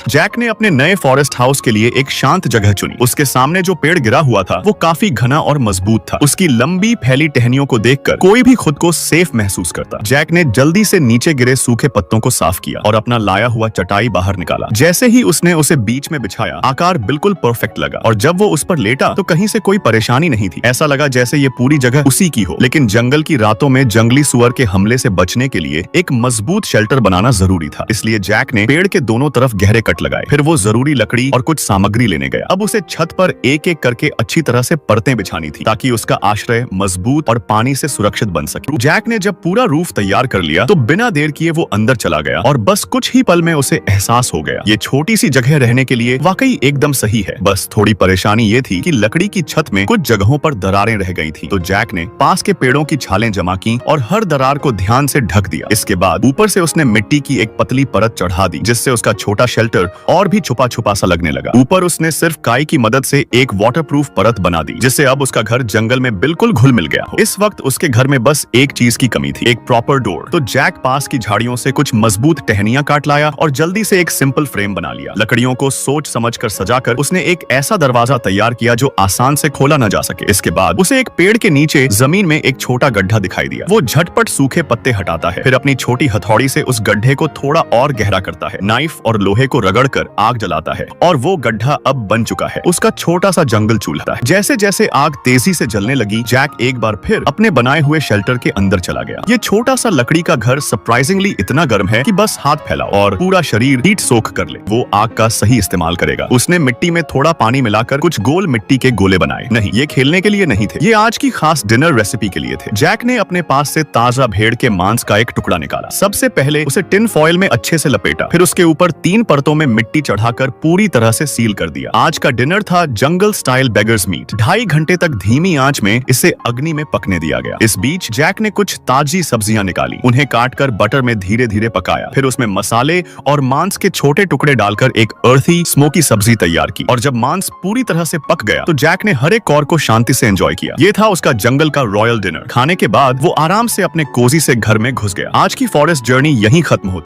Jack ने अपने नए फॉरेस्ट हाउस के लिए एक शांत जगह चुनी। उसके सामने जो पेड़ गिरा हुआ था वो काफी घना और मजबूत था। उसकी लंबी फैली टहनियों को देखकर कोई भी खुद को सेफ महसूस करता। जैक ने जल्दी से नीचे गिरे सूखे पत्तों को साफ किया और अपना लाया हुआ चटाई बाहर निकाला। जैसे ही उसने उसे बीच में बिछाया, आकार बिल्कुल परफेक्ट लगा और जब वो उस पर लेटा तो कहीं से कोई परेशानी नहीं थी। ऐसा लगा जैसे ये पूरी जगह उसी की हो। लेकिन जंगल की रातों में जंगली सुअर के हमले से बचने के लिए एक मजबूत शेल्टर बनाना जरूरी था। इसलिए जैक ने पेड़ के दोनों तरफ गहरे कट लगाए। फिर वो जरूरी लकड़ी और कुछ सामग्री लेने गया। अब उसे छत पर एक एक करके अच्छी तरह से परतें बिछानी थी ताकि उसका आश्रय मजबूत और पानी से सुरक्षित बन सके। जैक ने जब पूरा रूफ तैयार कर लिया तो बिना देर किए वो अंदर चला गया और बस कुछ ही पल में उसे एहसास हो गया, ये छोटी सी जगह रहने के लिए वाकई एकदम सही है। बस थोड़ी परेशानी ये थी कि लकड़ी की छत में कुछ जगहों पर दरारें रह गई थी। तो जैक ने पास के पेड़ों की छालें जमा की और हर दरार को ध्यान से ढक दिया। इसके बाद ऊपर से उसने मिट्टी की एक पतली परत चढ़ा दी जिससे उसका छोटा शेल्टर और भी छुपा छुपा सा लगने लगा। ऊपर उसने सिर्फ काई की मदद से एक वाटरप्रूफ परत बना दी जिससे अब उसका घर जंगल में बिल्कुल घुल मिल गया। इस वक्त उसके घर में बस एक चीज की कमी थी, एक प्रॉपर डोर। तो जैक पास की झाड़ियों से कुछ मजबूत टहनियां काट लाया और जल्दी से एक सिंपल फ्रेम बना लिया। लकड़ियों को सोच समझकर सजाकर उसने एक ऐसा दरवाजा तैयार किया जो आसान से खोला न जा सके। इसके बाद उसे एक पेड़ के नीचे जमीन में एक छोटा गड्ढा दिखाई दिया। वो झटपट सूखे पत्ते हटाता है, फिर अपनी छोटी हथौड़ी से उस गड्ढे को थोड़ा और गहरा करता है, नाइफ और लोहे को रगड़कर आग जलाता है और वो गड्ढा अब बन चुका है, उसका छोटा सा जंगल चूल्हा है। जैसे जैसे आग तेजी से जलने लगी, जैक एक बार फिर अपने बनाए हुए शेल्टर के अंदर चला गया। ये छोटा सा लकड़ी का घर सरप्राइजिंगली इतना गर्म है कि बस हाथ फैलाओ और पूरा शरीर हीट सोख कर ले। वो आग का सही इस्तेमाल करेगा। उसने मिट्टी में थोड़ा पानी मिलाकर कुछ गोल मिट्टी के गोले बनाए। नहीं, ये खेलने के लिए नहीं थे, ये आज की खास डिनर रेसिपी के लिए थे। जैक ने अपने पास से ताजा भेड़ के मांस का एक टुकड़ा निकाला। सबसे पहले उसे टिन फॉइल में अच्छे से लपेटा, फिर उसके ऊपर 3 परतों में मिट्टी चढ़ाकर पूरी तरह से सील कर दिया। आज का डिनर था जंगल स्टाइल बेगर्स मीट। 2.5 घंटे तक धीमी आंच में इसे अग्नि में पकने दिया गया। इस बीच जैक ने कुछ ताजी सब्जियां निकाली, उन्हें काटकर बटर में धीरे धीरे पकाया, फिर उसमें मसाले और मांस के छोटे टुकड़े डालकर एक अर्थी स्मोकी सब्जी तैयार की। और जब मांस पूरी तरह से पक गया तो जैक ने हर एक कौर को शांति से एंजॉय किया। ये था उसका जंगल का रॉयल डिनर। खाने के बाद वो आराम से अपने कोजी से घर में घुस गया। आज की फॉरेस्ट जर्नी यहीं खत्म होती।